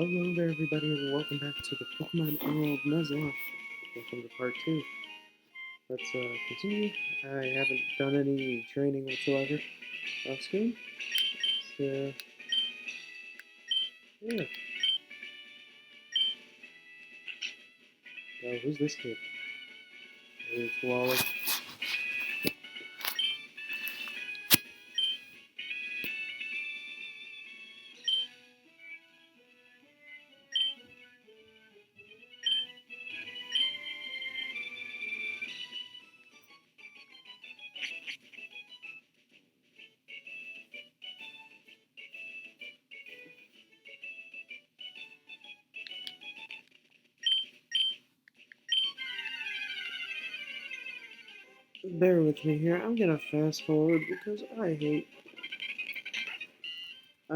Hello there, everybody, and welcome back to the Pokemon Emerald Nuzlocke. Welcome to part 2. Let's continue. I haven't done any training whatsoever off screen. So, yeah. Oh, who's this kid? It's Wally. Bear with me here. I'm gonna fast forward because I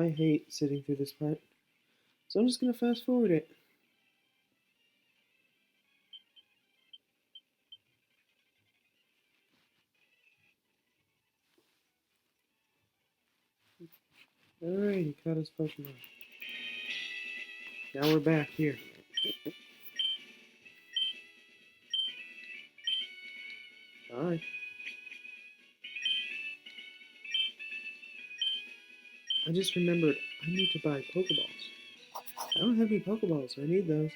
hate sitting through this part. So I'm just gonna fast forward it. Alright, he caught his Pokemon. Now we're back here. Alright. I just remembered I need to buy Pokeballs. I don't have any Pokeballs, so I need those.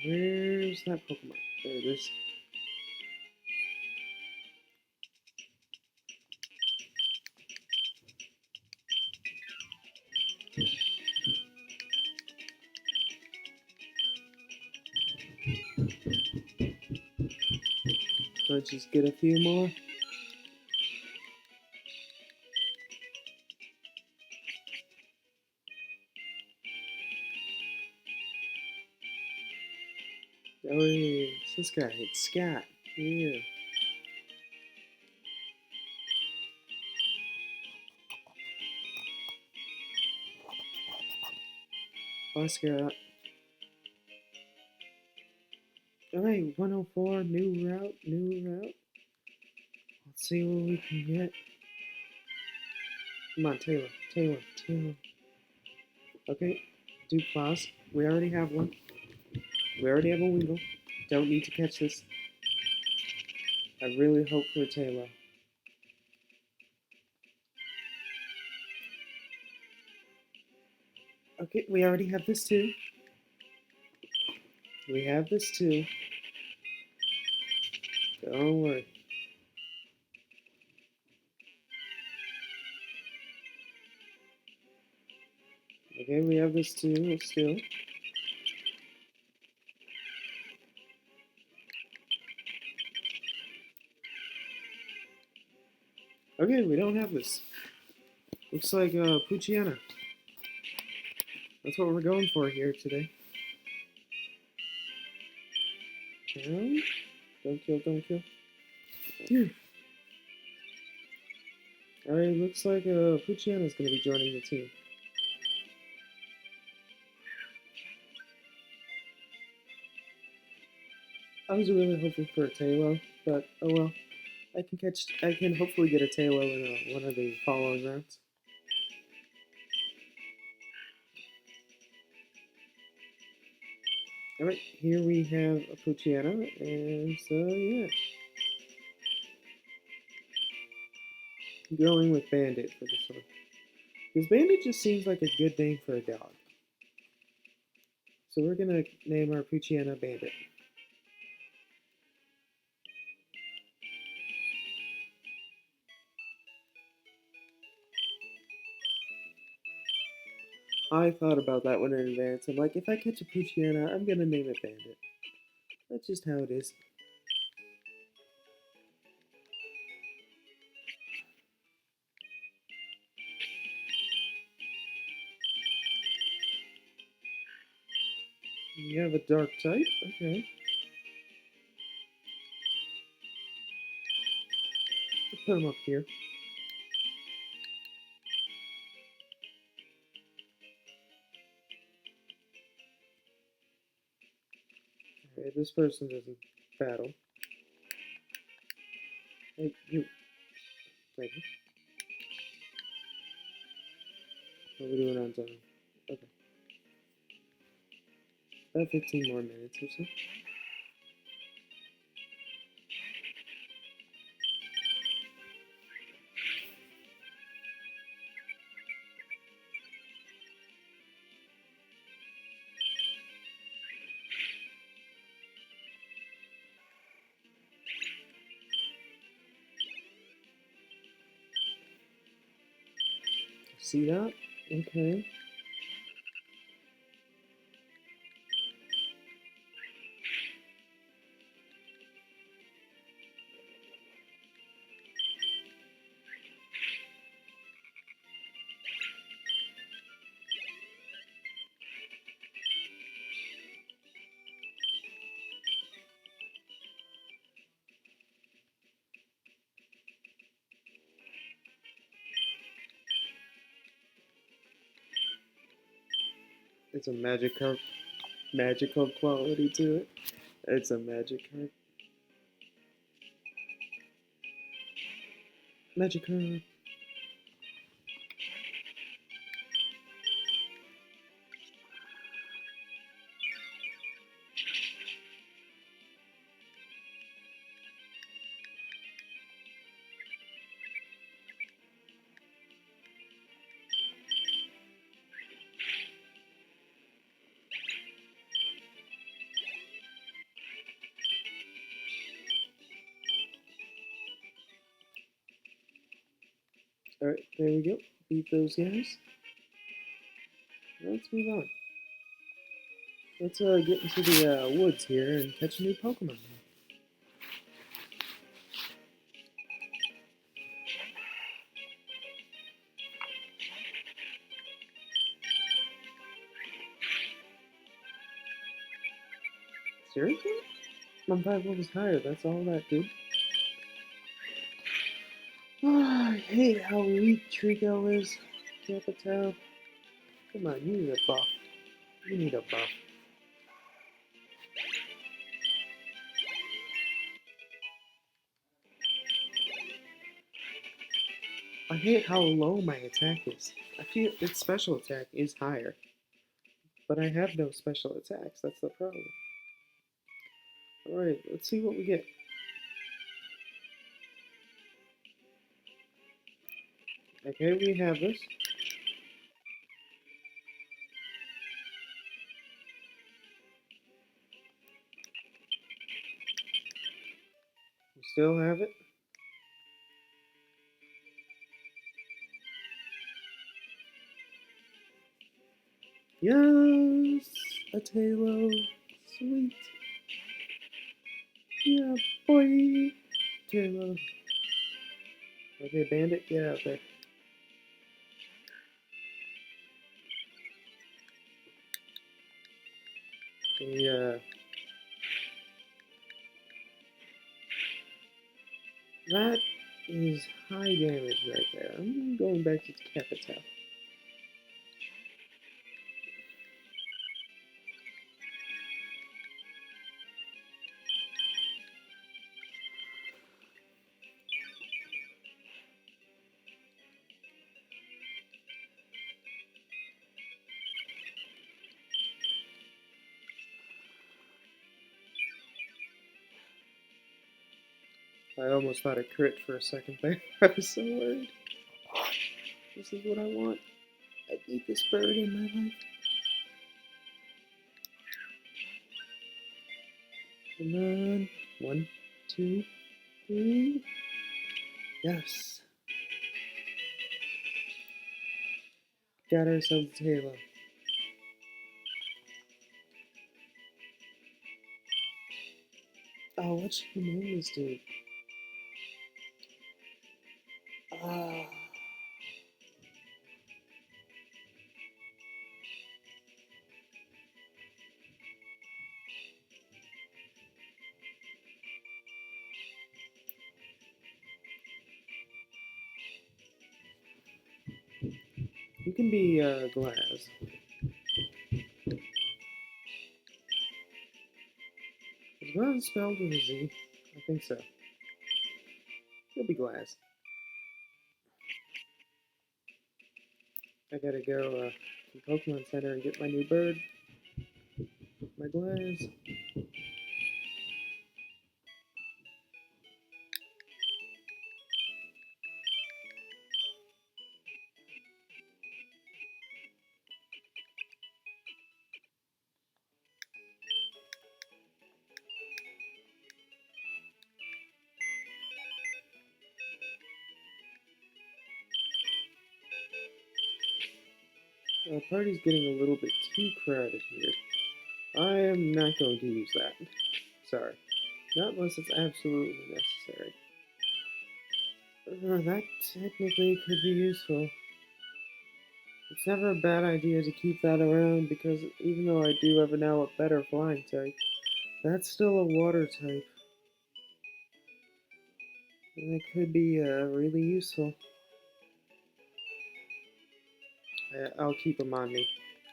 Where's that Pokemon? There it is. Let's just get a few more. Oh, yeah, it's this guy. It's Scott. Yeah. Bye, Scott. Alright, 104, new route. Let's see what we can get. Come on, Taylor. Okay, Duplass. We already have one. We already have a Wingull. Don't need to catch this. I really hope for a Taylor. Okay, we already have this too. Don't worry. Okay, we have this too, still. Okay, we don't have this. Looks like Poochyena. That's what we're going for here today. Down. Don't kill. Here. Alright, looks like Poochyena's going to be joining the team. I was really hoping for a Tailo, but oh well. I can hopefully get a Tailo in one of the following rounds. Alright, here we have a Poochyena, and so yeah. Going with Bandit for this one. Because Bandit just seems like a good name for a dog. So we're gonna name our Poochyena Bandit. I thought about that one in advance. I'm like, if I catch a Poochyena, I'm gonna name it Bandit. That's just how it is. You have a dark type? Okay. Let's put him up here. Okay, this person doesn't battle. Hey, you. Thank you. What are we doing on time? Okay. About 15 more minutes or so. See that? Okay. It's a magical quality to it. It's a magic card. Magic card. Alright, there we go. Beat those guys. Let's move on. Let's get into the woods here and catch a new Pokemon. Seriously? I'm 5 levels higher, that's all that, dude. Oh, I hate how weak Trico is. Capitao. Come on, you need a buff. You need a buff. I hate how low my attack is. I feel its special attack is higher. But I have no special attacks, that's the problem. Alright, let's see what we get. Okay, we have this. We still have it. Yes! A Tailo. Sweet. Yeah, boy. Tailo. Okay, Bandit, get out there. The, that is high damage right there. I'm going back to Capitao. I almost thought a crit for a second there. I was so worried. This is what I want. I need this bird in my life. Come on. 1, 2, 3. Yes. Got ourselves a Tailo. Oh, what should we name this dude? Ah. You can be Glass. Is Glass spelled with a Z? I think so. He'll be Glass. I gotta go to the Pokemon Center and get my new bird, my glass. The party's getting a little bit too crowded here. I am not going to use that. Sorry. Not unless it's absolutely necessary. That technically could be useful. It's never a bad idea to keep that around because even though I do have now a better flying type, that's still a water type. And it could be really useful. I'll keep him on me.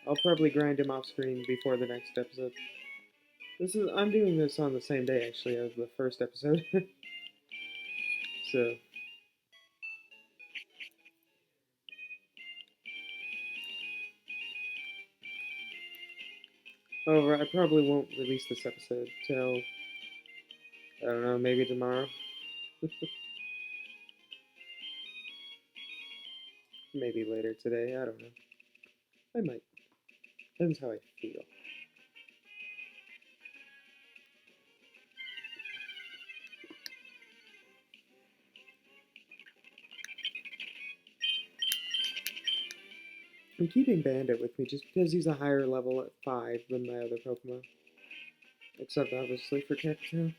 I'll probably grind him off screen before the next episode. I'm doing this on the same day actually as the first episode. So I probably won't release this episode till I don't know, maybe tomorrow. Maybe later today, I don't know. I might. Depends how I feel. I'm keeping Bandit with me just because he's a higher level at 5 than my other Pokemon. Except obviously for Cactus.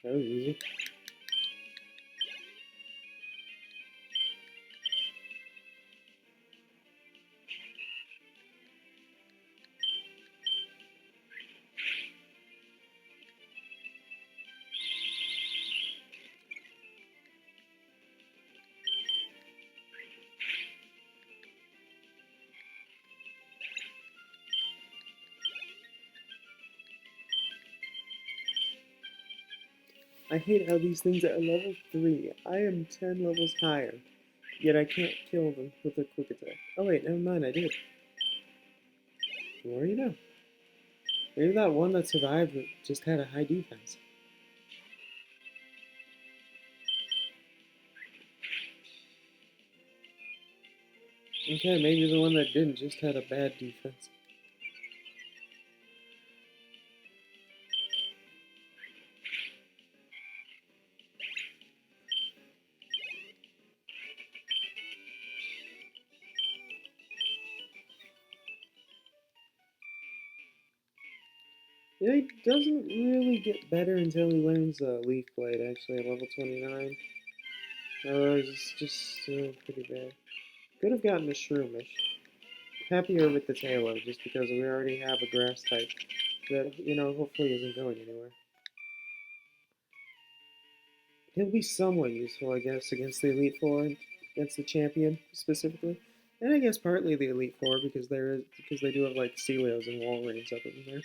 That was easy. I hate how these things are level 3. I am 10 levels higher. Yet I can't kill them with a quick attack. Oh wait, never mind, I did. The more you know. Maybe that one that survived just had a high defense. Okay, maybe the one that didn't just had a bad defense. It doesn't really get better until he learns Leaf Blade, actually, at level 29. Otherwise, it's just still pretty bad. Could have gotten a Shroomish. Happier with the Taillow, just because we already have a Grass type that, hopefully isn't going anywhere. He'll be somewhat useful, I guess, against the Elite Four, against the Champion specifically, and I guess partly the Elite Four because they do have like Celios and Walreins up in there.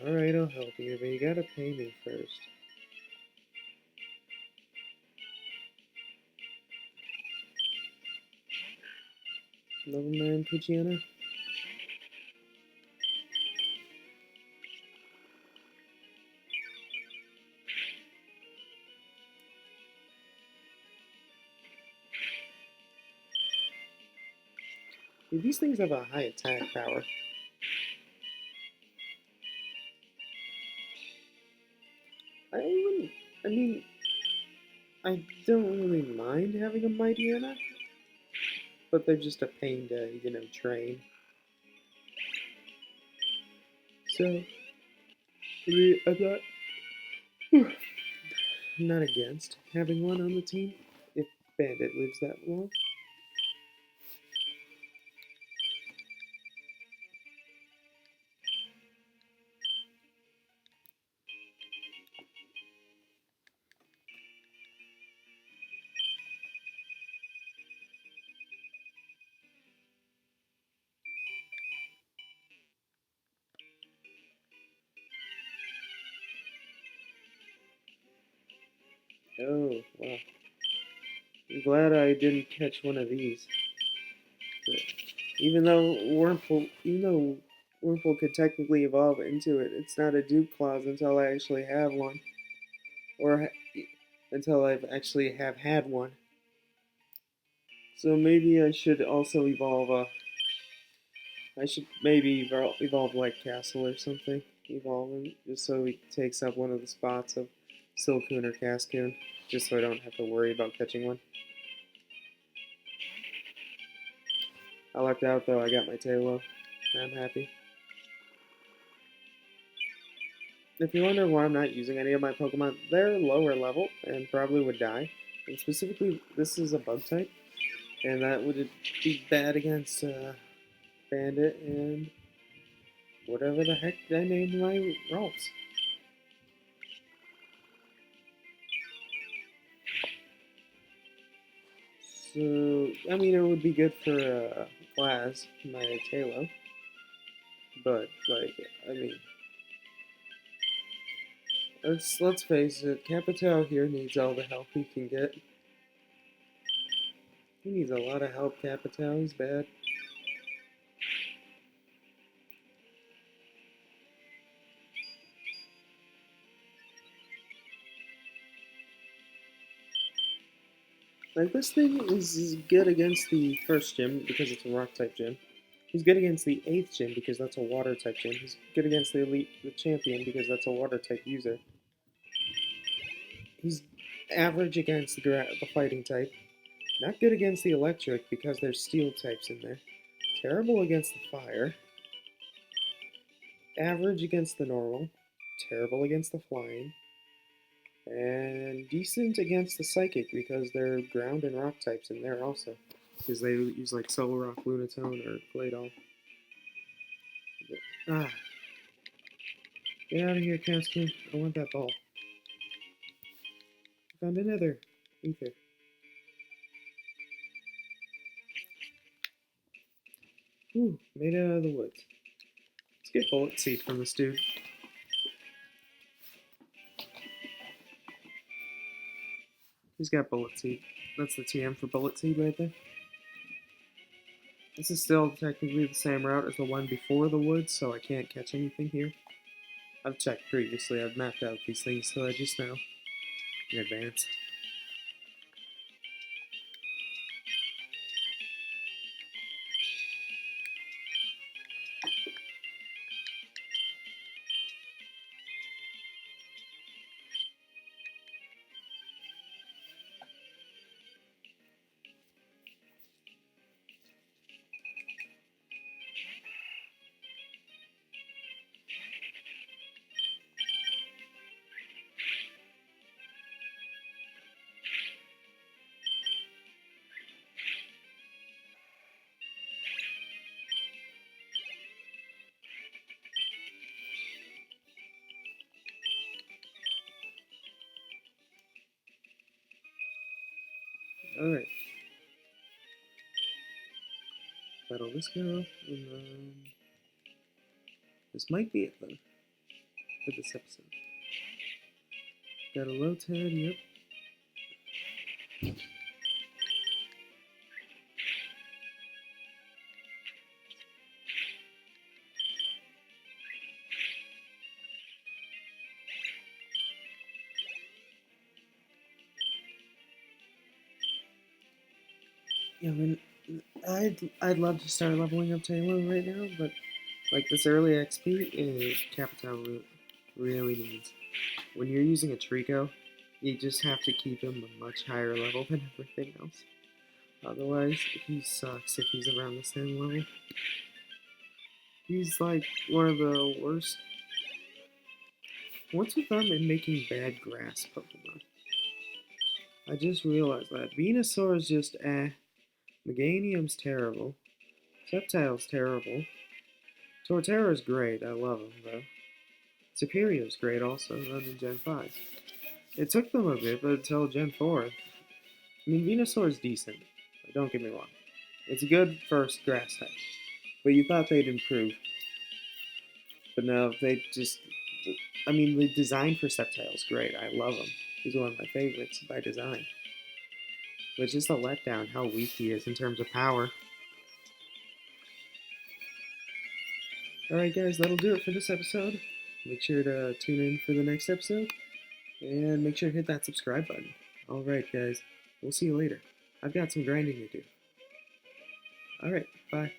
All right, I'll help you, but you gotta pay me first. Level 9 Puchiana. Dude, these things have a high attack power. I wouldn't. I mean, I don't really mind having a Mightyena, but they're just a pain to, train. So, I'm not against having one on the team if Bandit lives that long. Oh, wow. I'm glad I didn't catch one of these. But even though Wurmple could technically evolve into it, it's not a Duke Claws until I actually have one, or until I've actually have had one. So maybe I should also evolve. I should maybe evolve like Castle or something. Evolve him just so he takes up one of the spots of Silcoon or Cascoon, just so I don't have to worry about catching one. I lucked out though. I got my Tailo. I'm happy. If you wonder why I'm not using any of my Pokemon, they're lower level and probably would die. And specifically, this is a bug type, and that would be bad against Bandit and whatever the heck I named my rolls. So, I mean, it would be good for Glass, my Tailo, but like, I mean, let's face it, Capitao here needs all the help he can get. He needs a lot of help, Capitao. He's bad. Like, this thing is good against the first gym because it's a rock type gym. He's good against the 8th gym because that's a water type gym. He's good against the champion because that's a water type user. He's average against the fighting type. Not good against the electric because there's steel types in there. Terrible against the fire. Average against the normal. Terrible against the flying. And decent against the psychic because they're ground and rock types in there also. Because they use like Solrock, Lunatone, or Claydol. Ah, get out of here, Casper. I want that ball. I found another ether. Ooh, made it out of the woods. Let's get bullet seed from this dude. He's got bullet seed. That's the TM for bullet seed right there. This is still technically the same route as the one before the woods, so I can't catch anything here. I've checked previously. I've mapped out these things, so I just know in advance. Alright. Battle this girl, and then this might be it though for this episode. Got a low Ted, yep. Yeah, I mean, I'd love to start leveling up Taylor right now, but like this early XP is Capital really needs. When you're using a Trico, you just have to keep him a much higher level than everything else. Otherwise, he sucks if he's around the same level. He's like one of the worst. What's with them in making bad grass Pokemon? I just realized that. Venusaur is just eh. Meganium's terrible. Sceptile's terrible. Torterra's great. I love him, though. Superior's great also, run in Gen 5. It took them a bit, but until Gen 4. I mean, Venusaur's decent. Don't get me wrong. It's a good first grass type. But you thought they'd improve. But no, they just. I mean, the design for Sceptile's great. I love them. He's one of my favorites by design. But it's just a letdown how weak he is in terms of power. Alright, guys, that'll do it for this episode. Make sure to tune in for the next episode, and make sure to hit that subscribe button. Alright, guys, we'll see you later. I've got some grinding to do. Alright, bye.